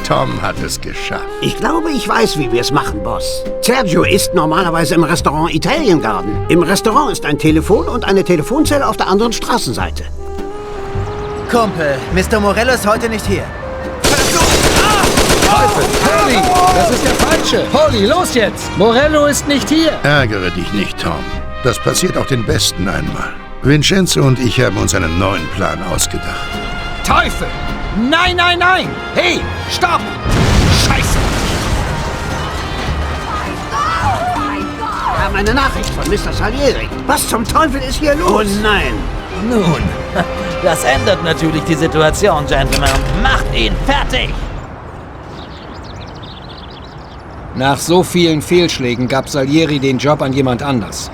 Tom hat es geschafft. Ich glaube, ich weiß, wie wir es machen, Boss. Sergio isst normalerweise im Restaurant Italian Garden. Im Restaurant ist ein Telefon und eine Telefonzelle auf der anderen Straßenseite. Kumpel, Mr. Morello ist heute nicht hier. Teufel! Polly! Das ist der Falsche! Polly, los jetzt! Morello ist nicht hier! Ärgere dich nicht, Tom. Das passiert auch den Besten einmal. Vincenzo und ich haben uns einen neuen Plan ausgedacht. Teufel! Nein, nein, nein! Hey, stopp! Scheiße! Wir haben eine Nachricht von Mr. Salieri. Was zum Teufel ist hier los? Oh nein! Nun, das ändert natürlich die Situation, Gentlemen. Macht ihn fertig! Nach so vielen Fehlschlägen gab Salieri den Job an jemand anders.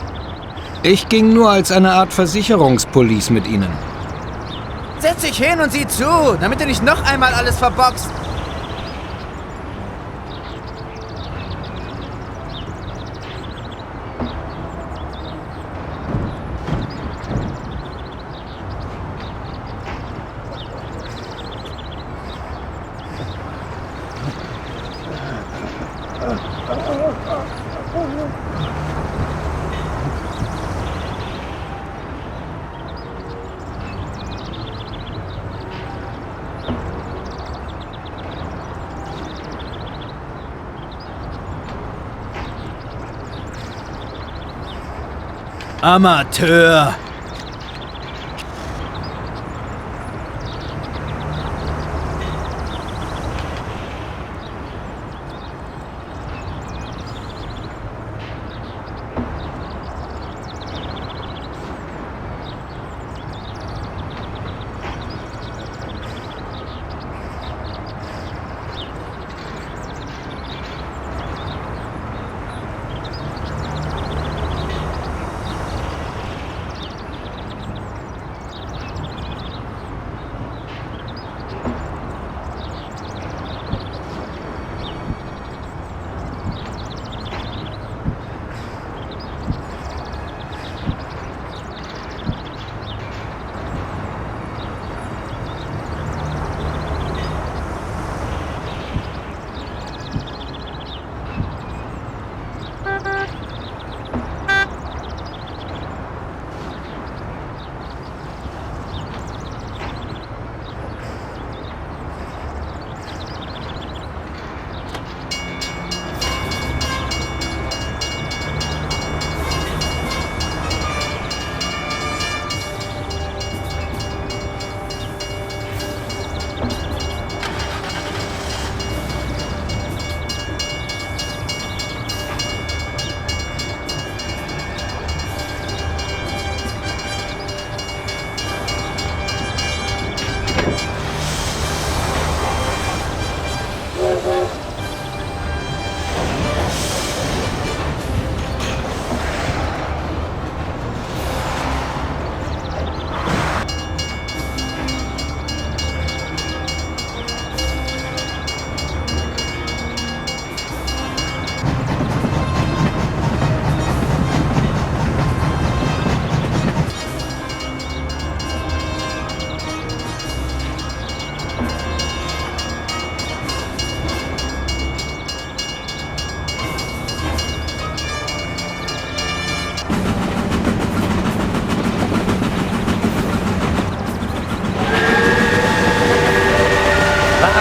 Ich ging nur als eine Art Versicherungspolice mit ihnen. Setz dich hin und sieh zu, damit du nicht noch einmal alles verboxt. Amateur!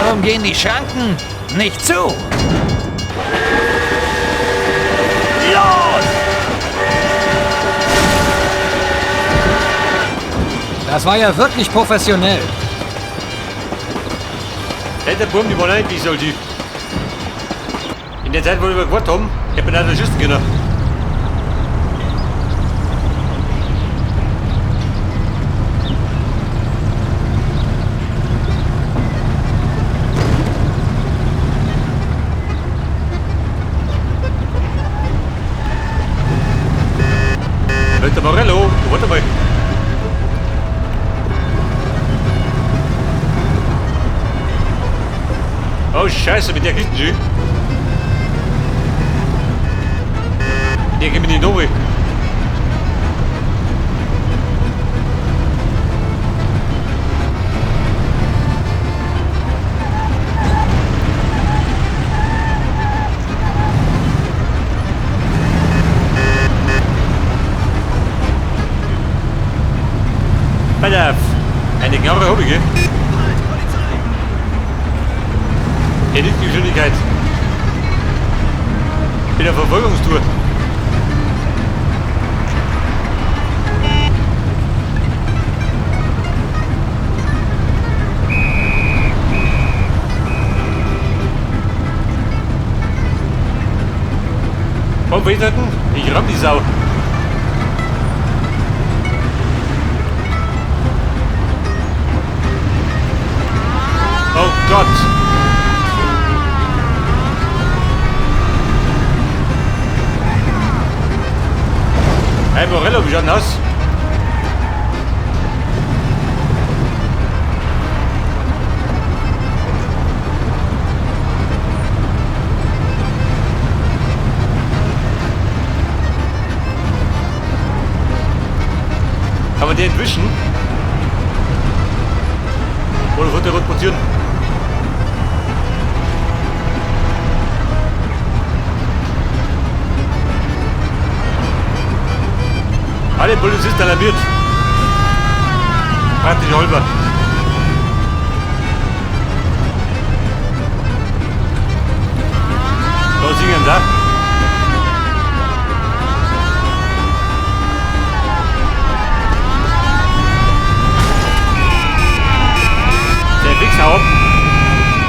Warum gehen die Schranken nicht zu? Los! Das war ja wirklich professionell. Der Burm, die war nicht wie soll die. In der Zeit, wo wir gewartet haben, ich bin einer schießen können. Mr. Morello, warte mal. Oh Scheiße, mit der kriegt sie. Der geht mir nicht durch. Alter, eine Knarre habe ich, gell? Hier nicht die Geschwindigkeit. Bin auf Verfolgungstour. Komm, Weiterten, ich ramm die Sau. Oh Gott! Hey Morello, wie schaut denn aus? Kann man den entwischen? Oder wird der transportieren? Alle Polizisten alarmiert. Praktisch halber. Da singen da. Der Wichser ab.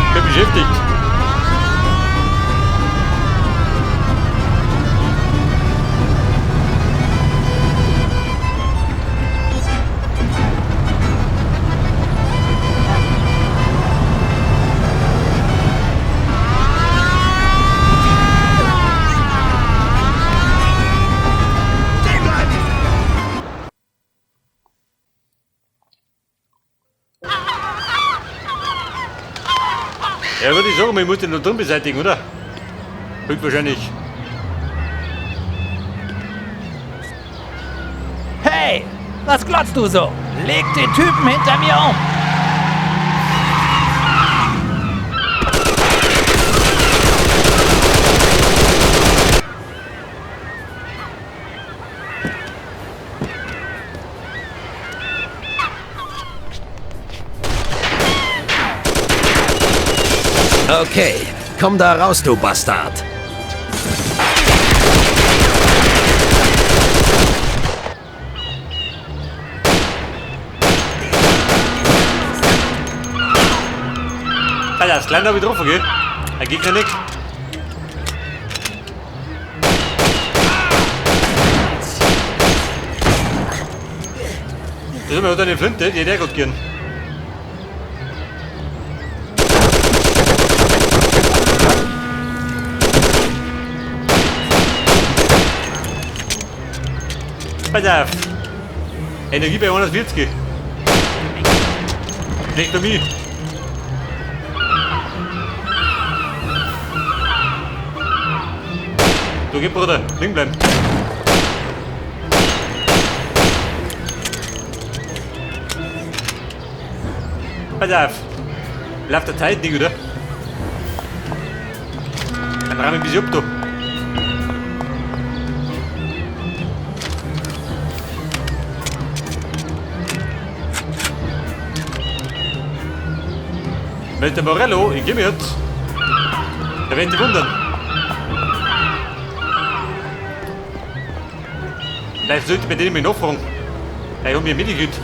Ich bin beschäftigt. Ja, würde ich sagen, man muss den noch drin beseitigen, oder? Höchstwahrscheinlich. Hey, was glotzt du so? Leg den Typen hinter mir um. Okay, komm da raus, du Bastard. Alter, das Kleine habe ich drauf, okay? Er geht ja nicht. Das ist mir eine Flinte, die hätte er gut gehen. Pass auf. Energie bei 140. Nicht bei mir. Du geh, Bruder. Liegen bleiben. Pass auf. Lauf der Zeit nicht, oder? Dann ramm ich ein bisschen ab, du. Mit dem Morello, ich geh mit. Da werden die wundern. Vielleicht sollte ich bei denen mal nachfragen. Ich hab mir mitgekriegt.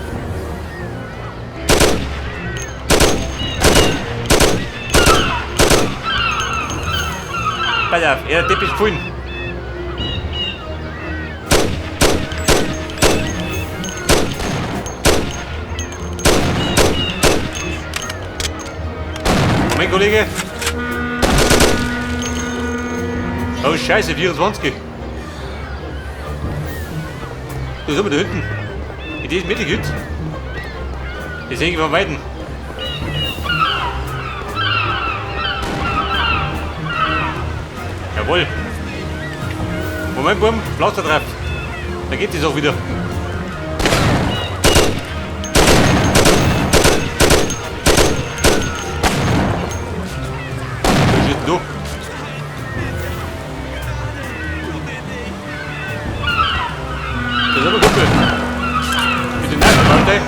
Pass auf, er Teppich gefallen. Mein Kollege. Oh Scheiße, 24. Da sind wir da hinten. In diesem Mittelhüt. Das sehe ich von Weitem. Jawohl. Moment, Buben, Pflaster drauf. Da geht es auch wieder. Was ist denn da? Das ist aber gut. Mit den Nerven, Alter.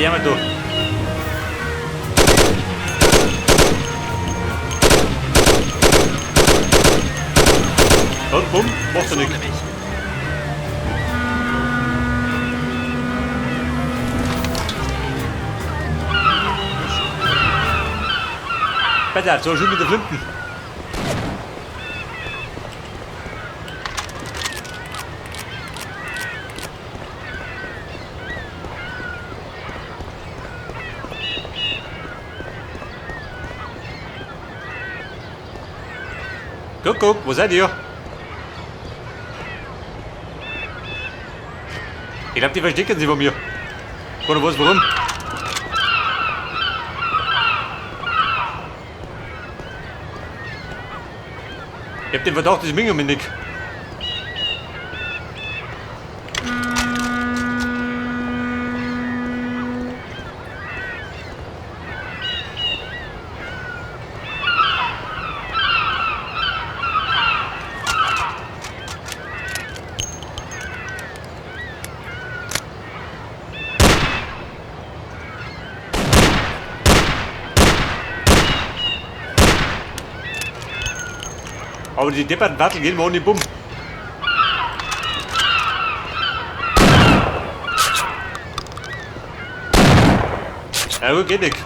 Hey, Yamato. Und bumm, macht er nicht. Bitte, so schön mit der Flinten. Guck, wo seid ihr? Ich glaube, die verstecken sich von mir. Oder was, warum? Ich hab den Verdacht, das Mingo mit Nick. Aber die depperten Wattel gehen wir ohne Bumm. Ja gut, geht nicht.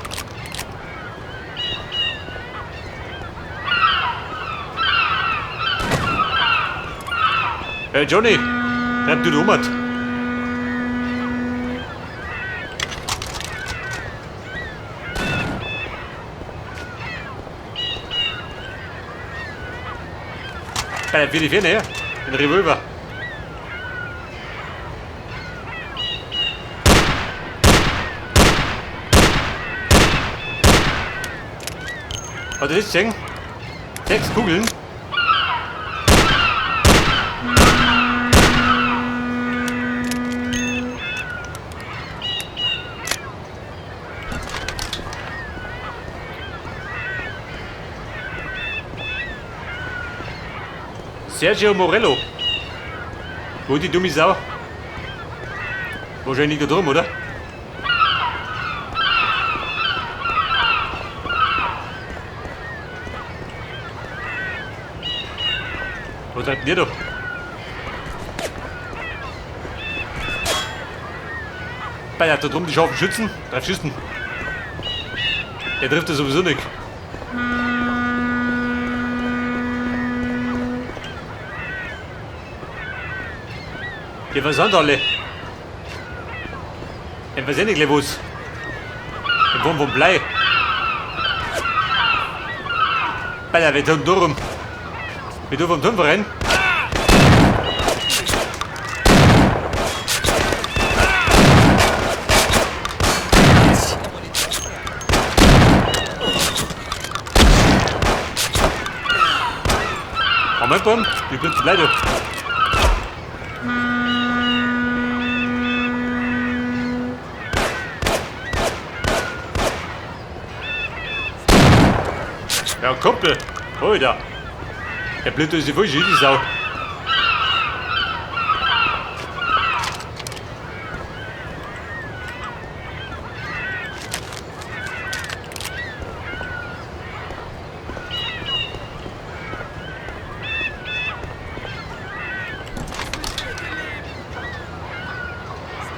Hey Johnny, bleib du rum. Bei der WD4, ne? Ein Revolver. Hat er das gesehen? 6 Kugeln. Sergio Morello. Wo die dumme Sau? Wahrscheinlich da drum, oder? Wo seid ihr doch? Bei der hat da drum die scharfen Schützen, 3 Schüssen. Der trifft er sowieso nicht. Die versandt alle. Ich weiß nicht, was. Ich wohne vom Blei. Bei der wird rum. Wie du vom Turm rennen. Moment, Baum, wie bist du leider? Ja, Kumpel, hol da. Der Blöde ist voll schön, die Sau.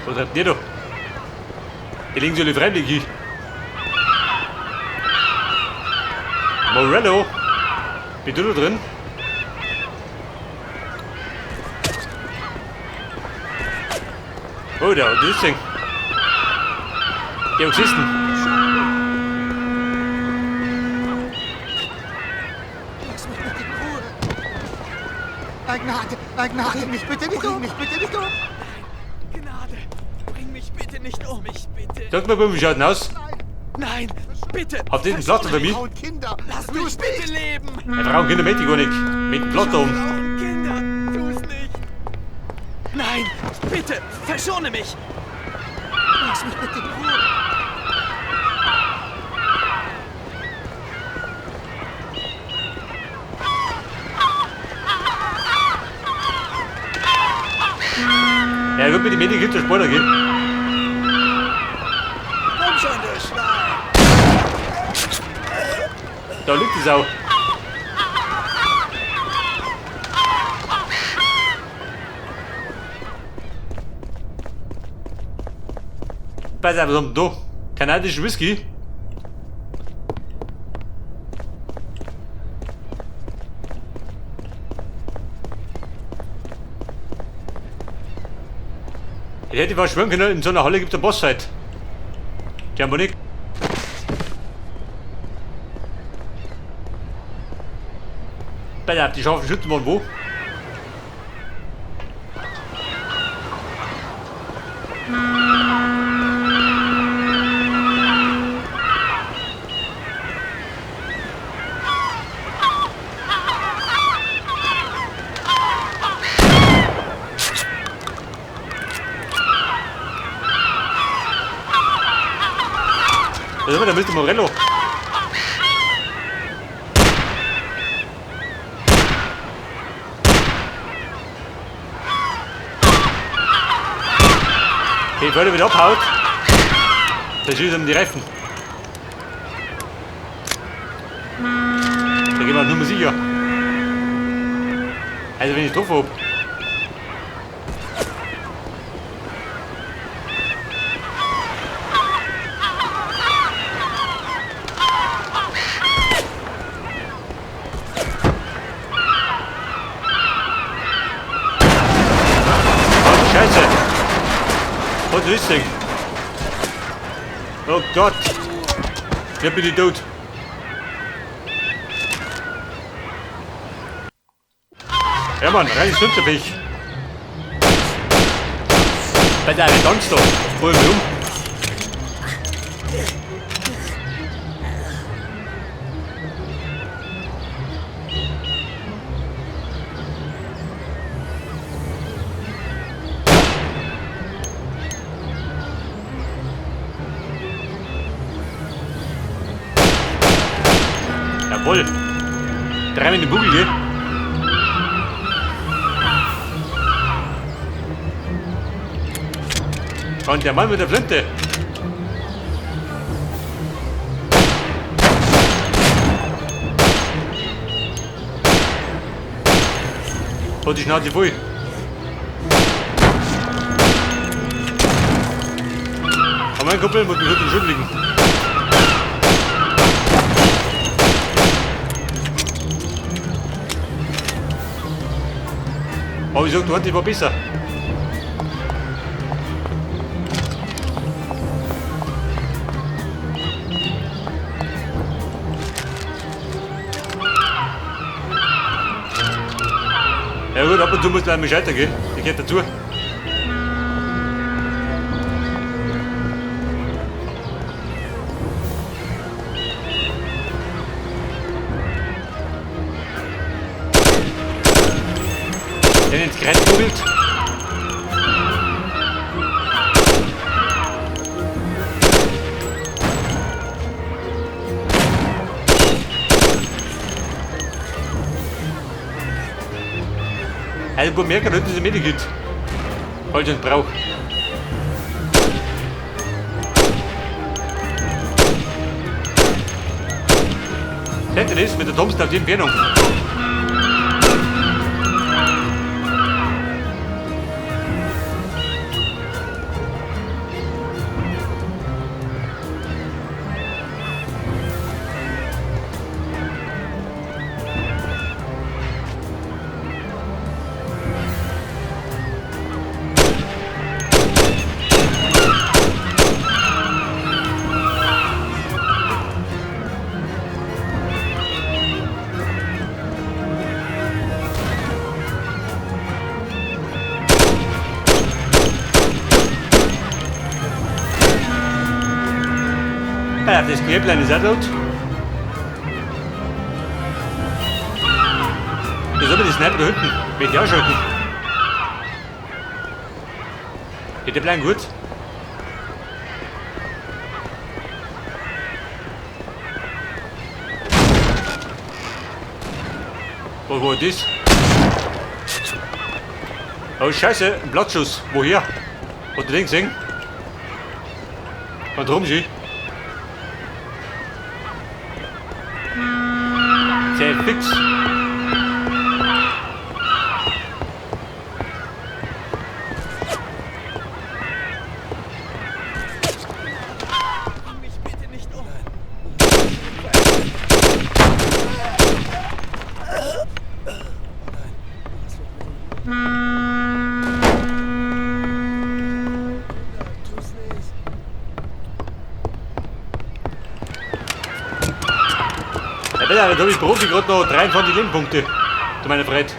Was habt ihr da? Die liegen so alle fremdlich. Morello, bist du da drin? Oh, da, das Ding. Die Oxisten. Lass mich bitte in Ruhe. Gnade, bring mich bitte nicht um. Gnade, bring mich bitte nicht um, ich bitte. Sag mal, wie schaut denn aus? Nein, bitte. Habt ihr den Platter für mich? Frauen, Kinder, Lass mich bitte leben. Ja, Frauen, Kinder, mit gar nicht. Mit dem Platter um. Frauen, Kinder, tu's nicht. Nein, bitte, verschone mich. lass mich bitte in Ruhe. Ja, gut, mit dem Medic hinter Spoiler gehen. Da liegt die Sau. Pass auf, was haben wir da? Kanadischen Whisky. Ich hätte was schwören können, in so einer Halle gibt es eine Bosszeit. Die haben wir nicht. Pass auf, die scharfen Schützen waren wo? Da sind wir, der Mr. Morello. Okay, bevor er wieder abhaut, da schießt ihm die Reifen. Da gehen wir nur mal sicher. Also wenn ich drauf habe. Scheiße! Was ist das Ding? Oh Gott! Jetzt bin ich tot. Ja Mann, rein ins Unterweg. Bei der tanzt doch. Hol mich um. Jawohl. Dreimal in den Bugel, gell? Und der Mann mit der Flinte. Und die Schnauze voll. Aber mein Kumpel muss mich heute im Schutt liegen. Aber ich sag, du hast dich war besser. Ja gut, ab und zu musst du einmal scheitern gehen. Ich geh dazu. Den ins Kreuz kugelt. Also gut merken, dass diese Medikit, falls ich es brauche. Seht ihr das mit der Thompson auf die Entfernung? Ja, das Knäblein ist auch tot. Da soll man die Sniper da hinten. Will ich ausschalten. Geht der Plan gut? Wo war das? Oh Scheiße, ein Blattschuss. Woher? Hat der den gesehen? Und drum sie. Sehr fix. Bring mich bitte nicht um. Ja, bitte, da habe ich Profi gerade noch 23 Lebenpunkte. Du meine Fred.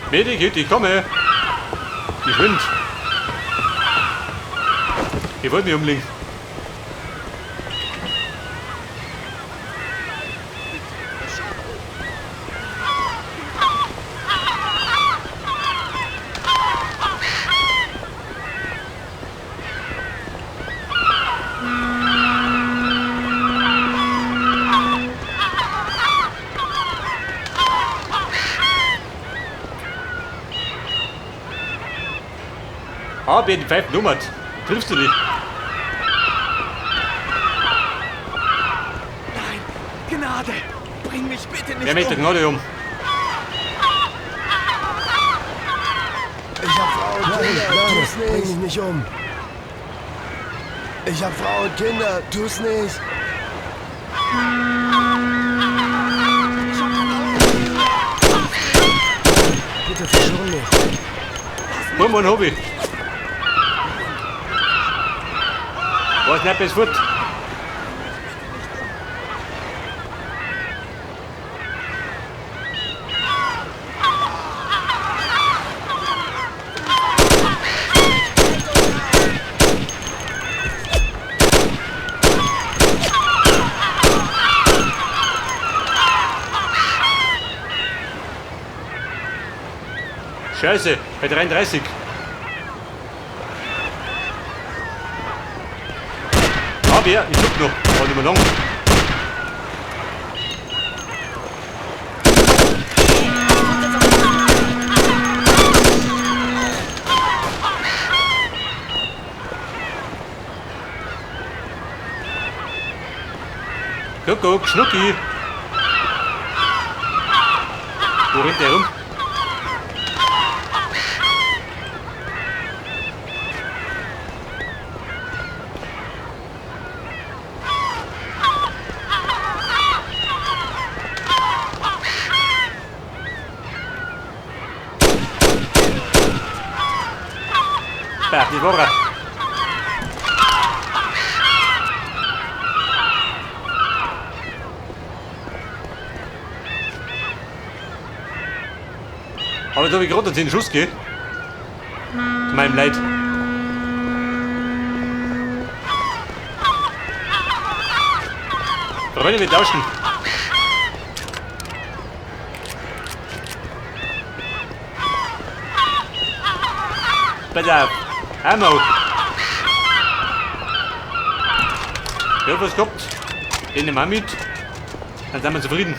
Medic, ich komme. Geschwind. Ich wollte mich umlegen. Ah, wer die Pfeife nummert. Triffst du dich? Nein, Gnade. Bring mich bitte nicht Wer mit der um. Gnade um? Ich hab Frau und Kinder, tu's nicht. Bring mich nicht um. Ich hab Frau und Kinder, tu's nicht. Bitte verschon mich. Komm und Hobby. Was nicht bis fort? Scheiße, bei 33. Aber ja, ich such noch. War nicht mehr lang. Guck, Schnucki. Wo rennt der rum? Beh, die war er. Aber da habe ich gerade einen 10 Schuss gegeben. Zu meinem Leid. Freunde, wir tauschen. Pass auf. Ammo. Ja, was gehabt? Den nehmen wir mit. Dann sind wir zufrieden.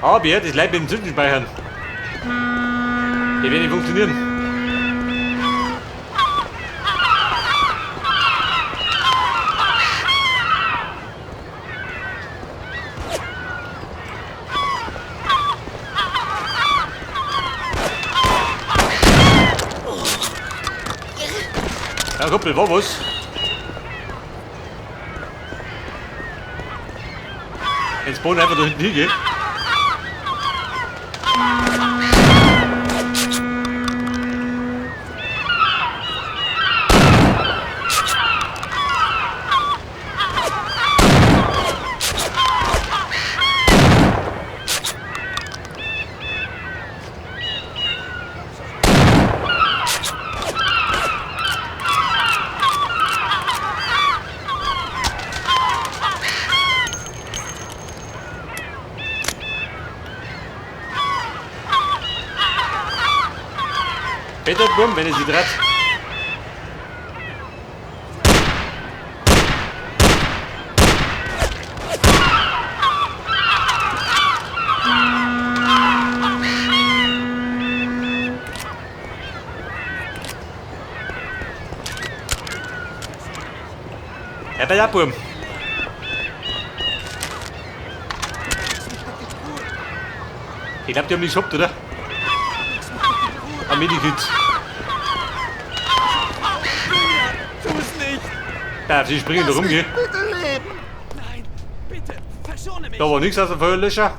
Aber ja, das bleibt mit dem Zwischenspeichern. Die werden nicht funktionieren. Ja, Kumpel, war was? Ins Boden einfach da hinten hingehen. Bettet bumm, wenn ihr sie dreht. Ja, bei der Buben. Ich glaube, die haben mich geschoppt, oder? Am Medikit. Tu's nicht! Ja, sie springen da rum, gell? Bitte leben! Nein, bitte, verschone mich! Da war nichts aus dem Feuerlöscher.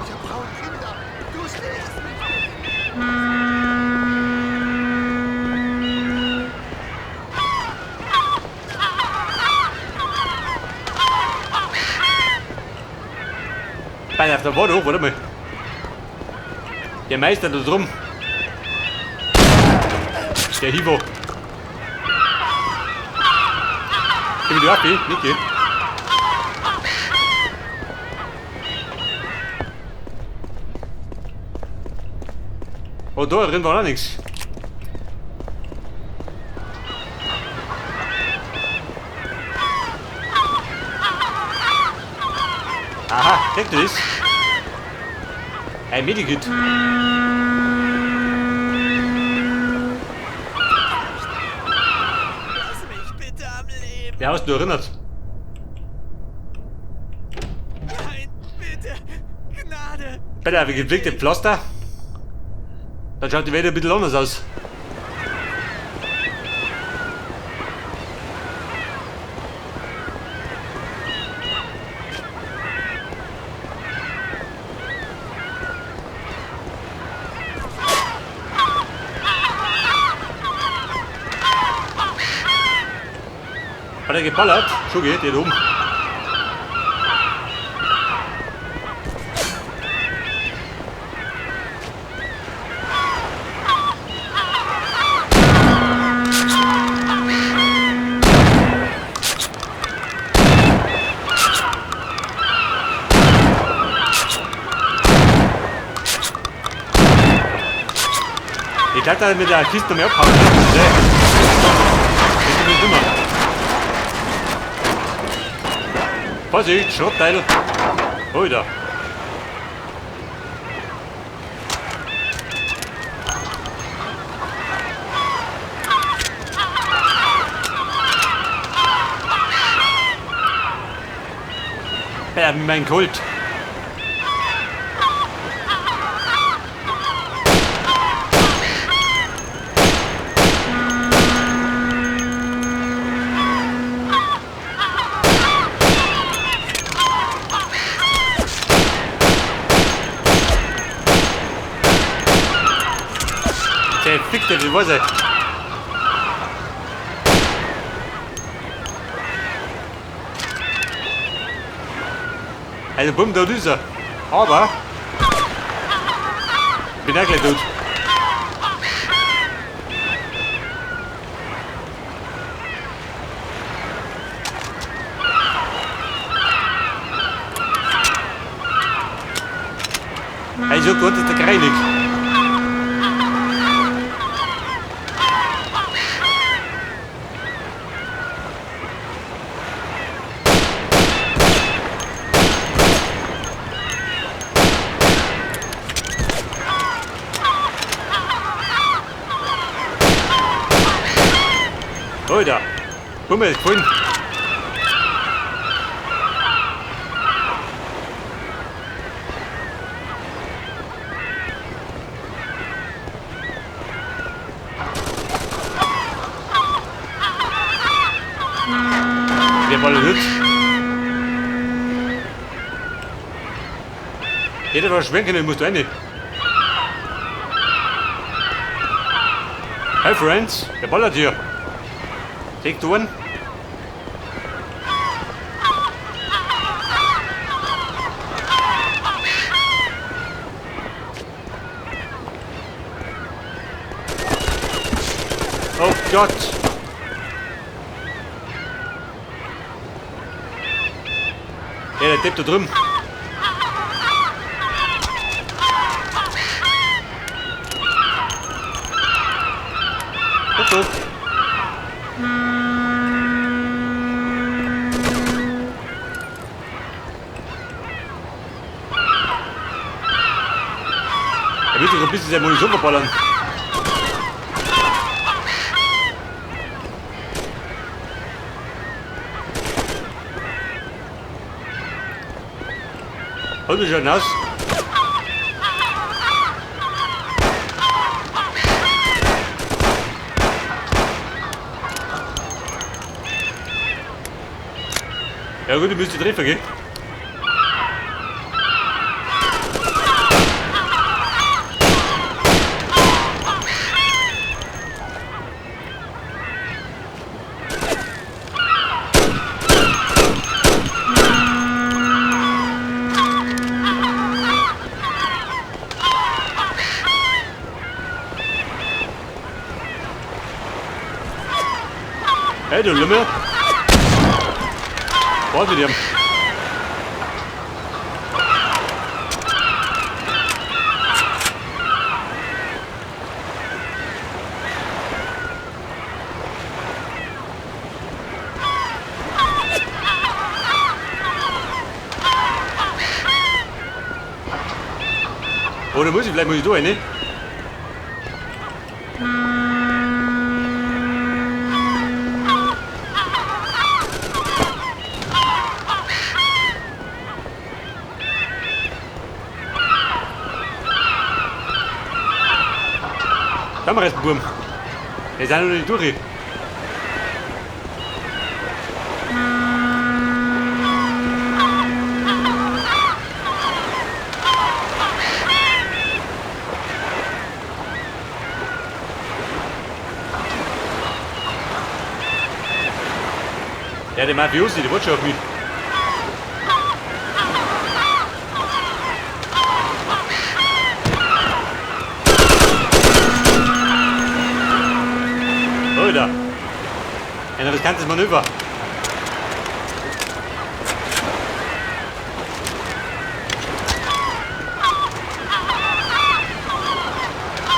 Ich hab Frauen, Kinder! Tu's nicht! Beinahe auf der Wand hoch, warte mal. Der Meister da drum. Der Hivo. Geh wieder ab, nicht gehen. Oh, da drin war auch nichts. Aha, denkt ihr das? Ein Medikit. Lass mich bitte am Leben! Wer hast du erinnert? Nein, bitte! Gnade! Bei der gepflegte Pflaster. Dann schaut die Welt ein bisschen anders aus. Hat er geballert? Schon geht, der da oben. Ich dachte, dass mit der Kiste noch mehr abhauen. Nee. Das ist nicht immer. Vorsicht, Schrottteil. Oh, da. Ja, mein Kult. Der fickt die Wurzel. Also bumm, da ist er. Aber ich bin auch gleich tot. Also gut ist der Kreinig. Oh, da. Bummel ist gefunden. Der Ball hübsch. Jeder, der schwimmen kann, muss da rein. Hey Friends, der ballert hier. Take the one. Oh Gott. Ja, der tippt da drüben. Gut. Er will doch ein bisschen seine Munition verballern. Hol mich schon aus. Ja gut, ich müsste treffen, gell? Hey, du Lümmel! Was mit dem? Oder muss ich vielleicht mal durch, ne? Kamerasburm. Wir sind noch nicht durch. Ja, der Mafiosi, der wird schon auf mich. Alter. Ein riskantes Manöver.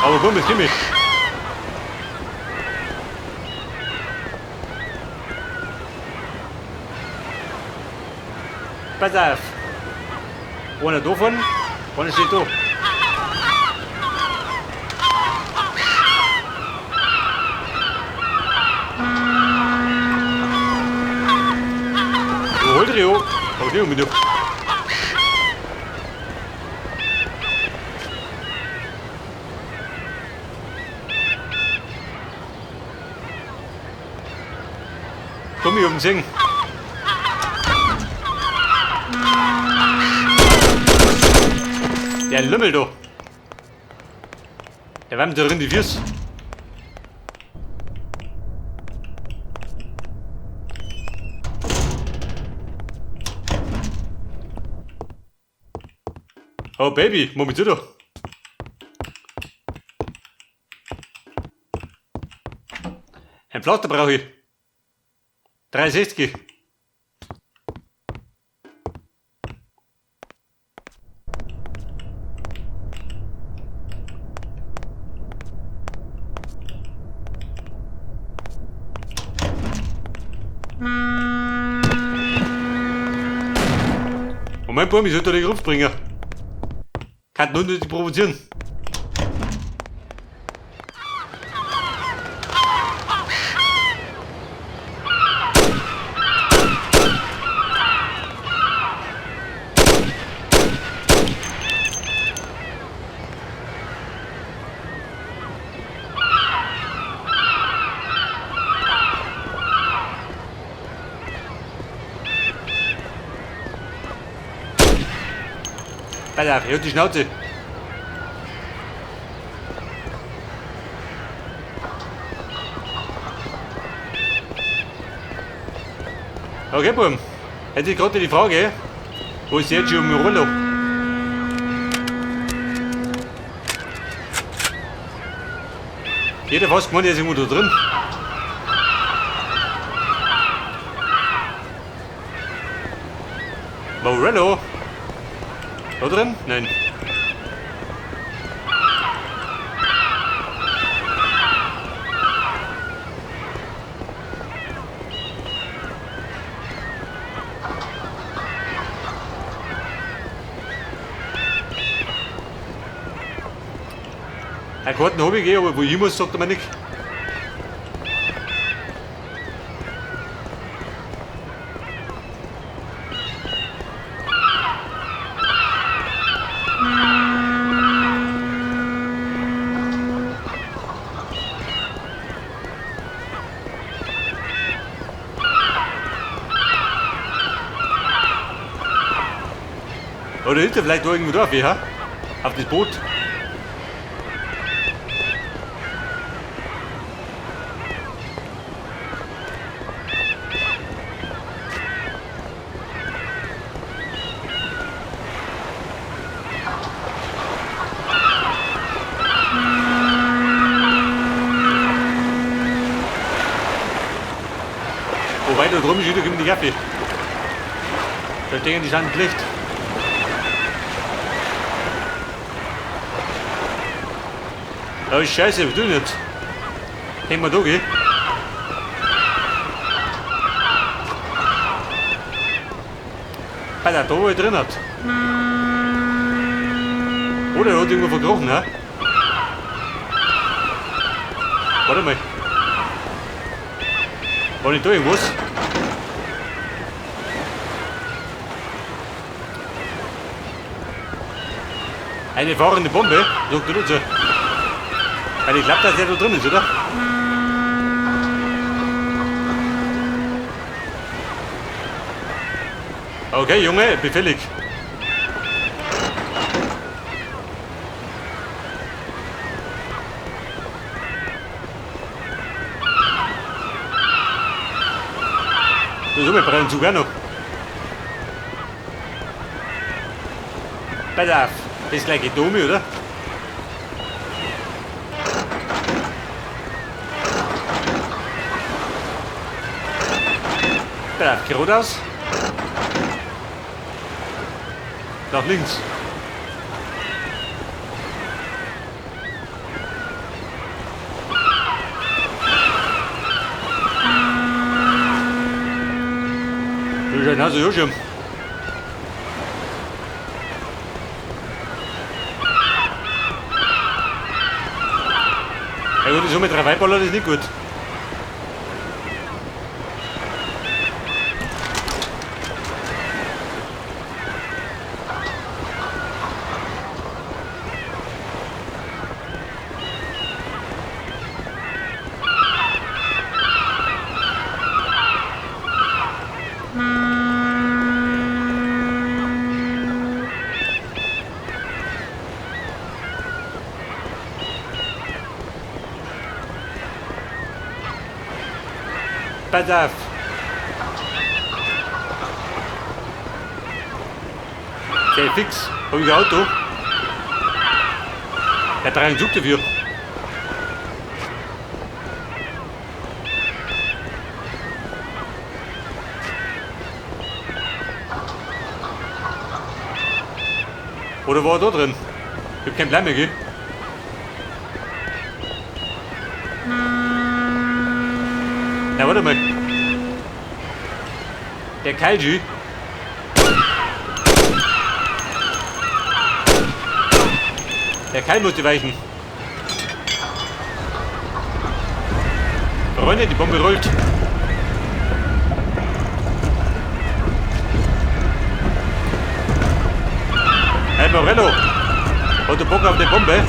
Aber bumm, ist Kimmich. Pass auf. Einer davon, einer steht da. Hol dir jo. Hol dir mit du. Komm hier um den Sing. Der Lümmel da. Der wärmt darin die Füße. Oh Baby, Moment du doch. Ein Pflaster brauche ich. 63. Und mein Baum, ich sollte den Rupf bringen. Kann nur nicht provozieren. Pass auf, halt die Schnauze. Okay, Bum. Hätte ich gerade die Frage, wo ist Sergio Mirollo? Jeder fast gemeint, er ist irgendwo da drin. Morello? Da drin? Nein. Ein Karten habe ich aber wo ich muss, sagt er mir nicht. Oder hinter vielleicht irgendwo drauf, ja? Auf das Boot. Wobei da drum ist wieder die Jacke. Da stehen die Schanden Licht. Da ist scheiße, was tun wir jetzt? Hängen wir da, gell? Weil er da wohl drin hat. Oder er hat irgendwo verkrochen, ha? Warte mal. War nicht da irgendwas? Eine fahrende Bombe, sagt er so. Weil ich glaube, dass der da drin ist, oder? Okay, Junge, befällig. So, wir brauchen sogar noch. Pass auf, das ist gleich Domi, oder? Pass auf, geradeaus. Nach links. Du hast ja schon. Ja gut, so mit 3 Weibballer ist nicht gut. Pass auf. Sehr fix. Hab ich ein Auto. Der hat einen Zug dafür. Oder war er da drin? Ich hab kein Plan mehr, gell? Na, warte mal. Der Kaiju. Der Kai musste weichen. Freunde, die Bombe rollt. Hey Morello, hast du Bock auf die Bombe?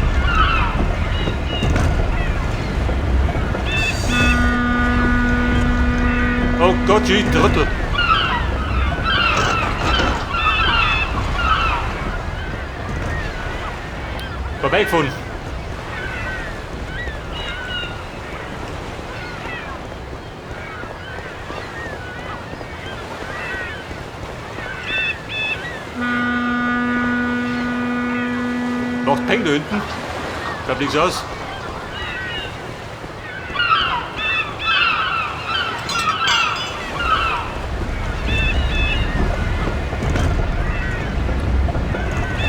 Oh Gott, ich Trottel. Vorbeigefunden. Macht Peng da hinten. Bleibt nichts aus.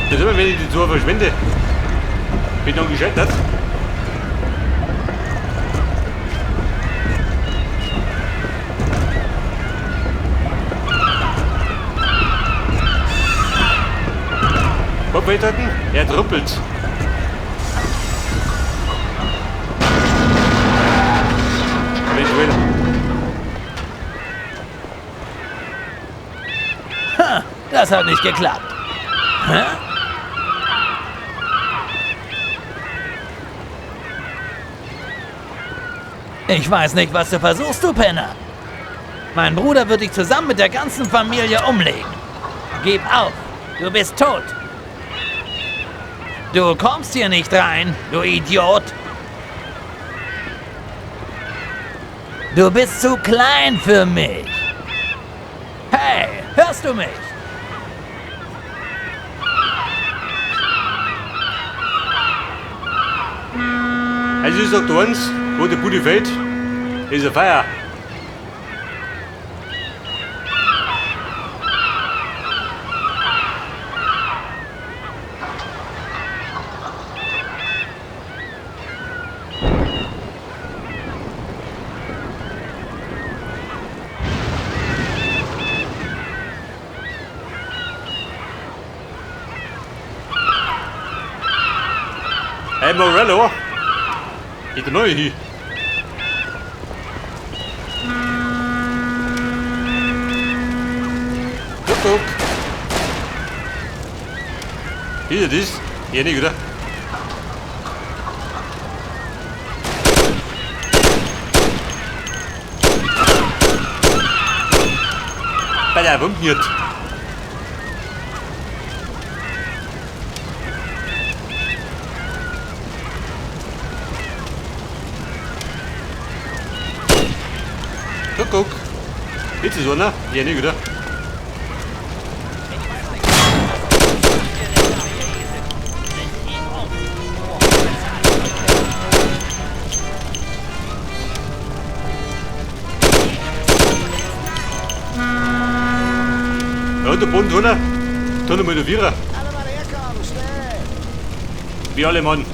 Das ist immer, wenn ich die Tour verschwende. Bin dann gescheitert. Kopf weiterhalten, er truppelt. Eventuell. Ha, das hat nicht geklappt. Hä? Ich weiß nicht, was du versuchst, du Penner. Mein Bruder wird dich zusammen mit der ganzen Familie umlegen. Gib auf. Du bist tot. Du kommst hier nicht rein, du Idiot. Du bist zu klein für mich. Hey, hörst du mich? Also ich sag dir eins, wo der Bude fällt, ist ein Feier. Hey Morello, ich bin neu hier. Guck. Hier das? Hier nicht, oder? Bei der Wumpiert. Guck. Jetzt ist einer. Hier nicht, oder? Ja, der Boden drunter. Tun wir mal der Vierer. Wie alle, Mann.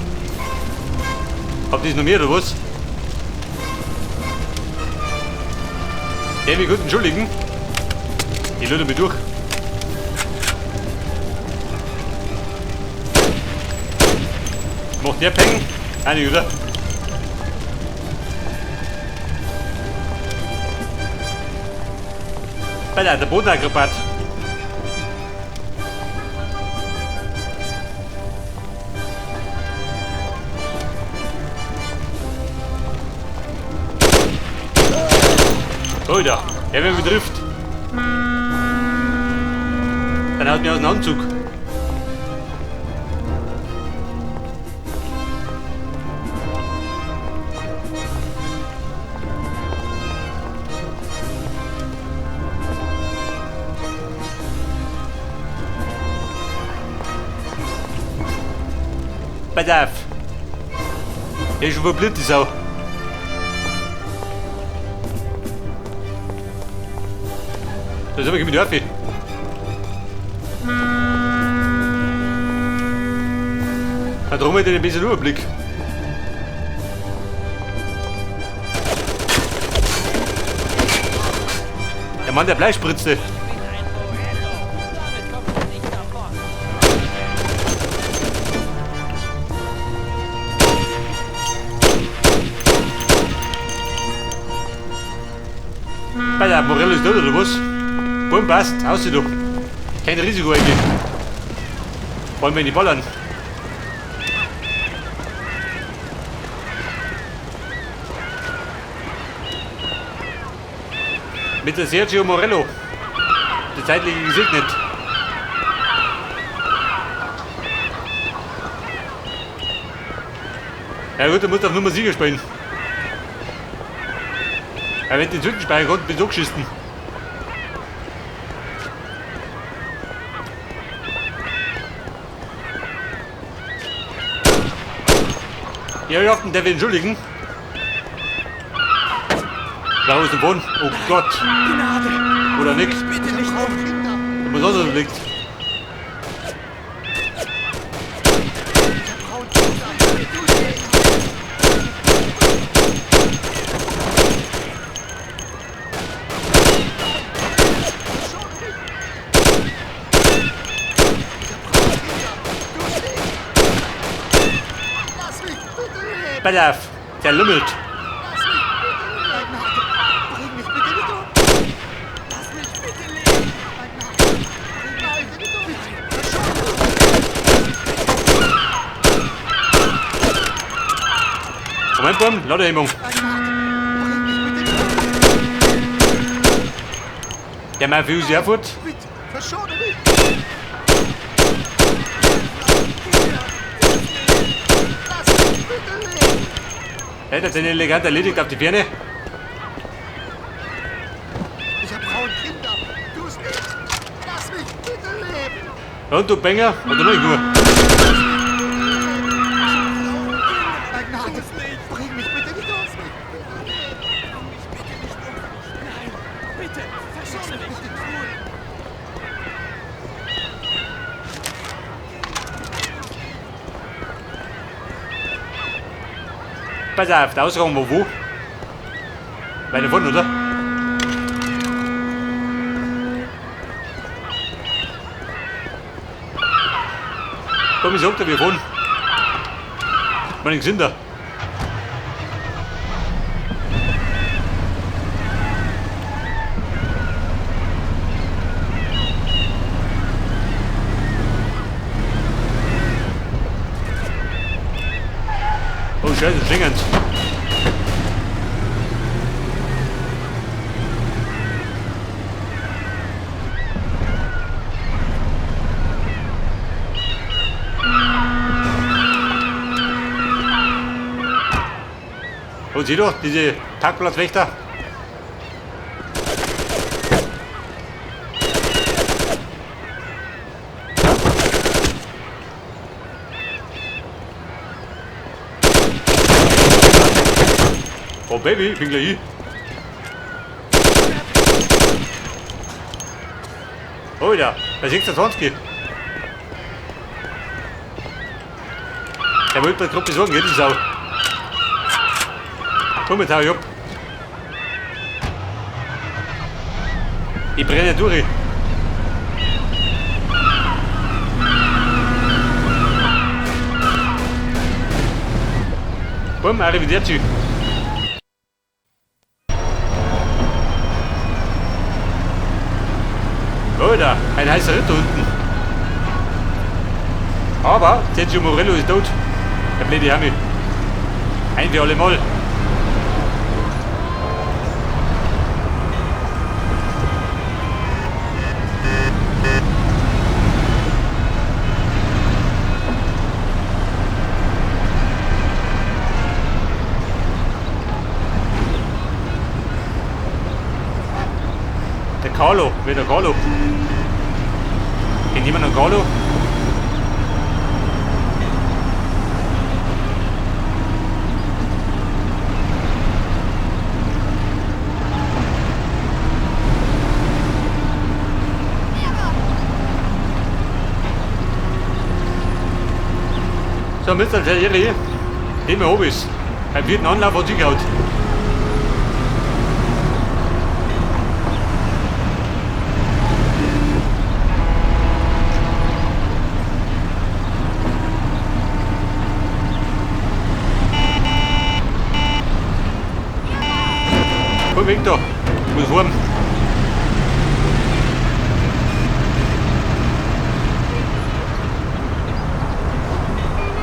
Habt ihr noch mehr, oder was? Mich gut entschuldigen. Ich löse mich durch. Macht der Peng? Einig, oder? Der Bodenakrobat. Alter, er wird mich trifft. Dann haut mir aus dem Anzug. Pass auf. Er ist schon verblüht, die Sau. Da sind wir mit Örfi. Darum hat er ein bisschen Überblick. Der Mann, der Bleispritzte. Bei der Morello ist tot, oder was? Boom, passt, aus doch. Kein Risiko eingehen. Wollen wir in die Ballern. Mit der Sergio Morello. Der zeitliche gesegnet. Ja gut, der muss auf Nummer 7 spielen. Er wird den Zwischenspeicher konnten, bin so geschissen. Ja, ich hoffe, der will entschuldigen. Da ist der Boden. Oh Gott. Gnade. Oder nix. Bitte nicht. Der muss auch so liegt. Pass auf, der lümmelt. Bring mich bitte nicht um. Lass mich bitte leben. Nein, bitte. Moment, Baum, lauter Hemmung. Bring mich bitte nicht um. Der Mann für uns herfährt. Bitte, verschone mich. Hätte den elegant erledigt auf die Birne. Ich hab Frauen, Kinder. Tu's nicht. Lass mich bitte leben. Und du Bänger, oder noch nur? Bei Gnade. Bring mich bitte nicht aus. Bitte, verschone mich. Pass auf, der Ausgang war wo? Weiter vorne, oder? Komm, ich sag dir, wir fahren. Meine Gesünder. Oh Scheiße, schlingend. Und sieh doch, diese Parkplatzwächter. Oh Baby, ich bin gleich hier. Oh ja, da 26. Der wollte mir gerade besorgen, geht die Sau. Komm, jetzt hau ich ab. Ich brenne durch. Komm, arrivederci. Oder, ein heißer Ritter unten. Aber Sergio Morello ist tot. Der blöde Hammi. Ein für alle Mal. Der Carlo, wer der Carlo? Kennt jemand noch Carlo? So, Mr. Terrieri, den wir oben ist. Ein vierten Anlauf hat sie gehaut. Komm, Victor, ich muss heim.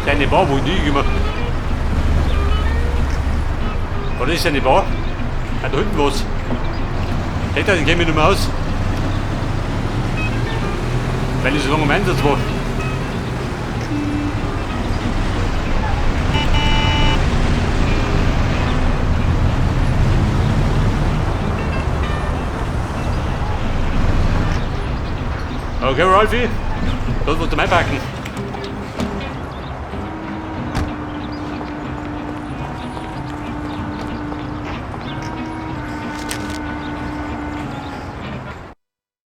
Deine Bar, wo ich immer. Oder ist eine Bar? Ah, da hinten was. Hätte den gehen wir nicht mehr aus. Weil ich so lange im Einsatz war. Okay, Ralfi, das musst du mal packen.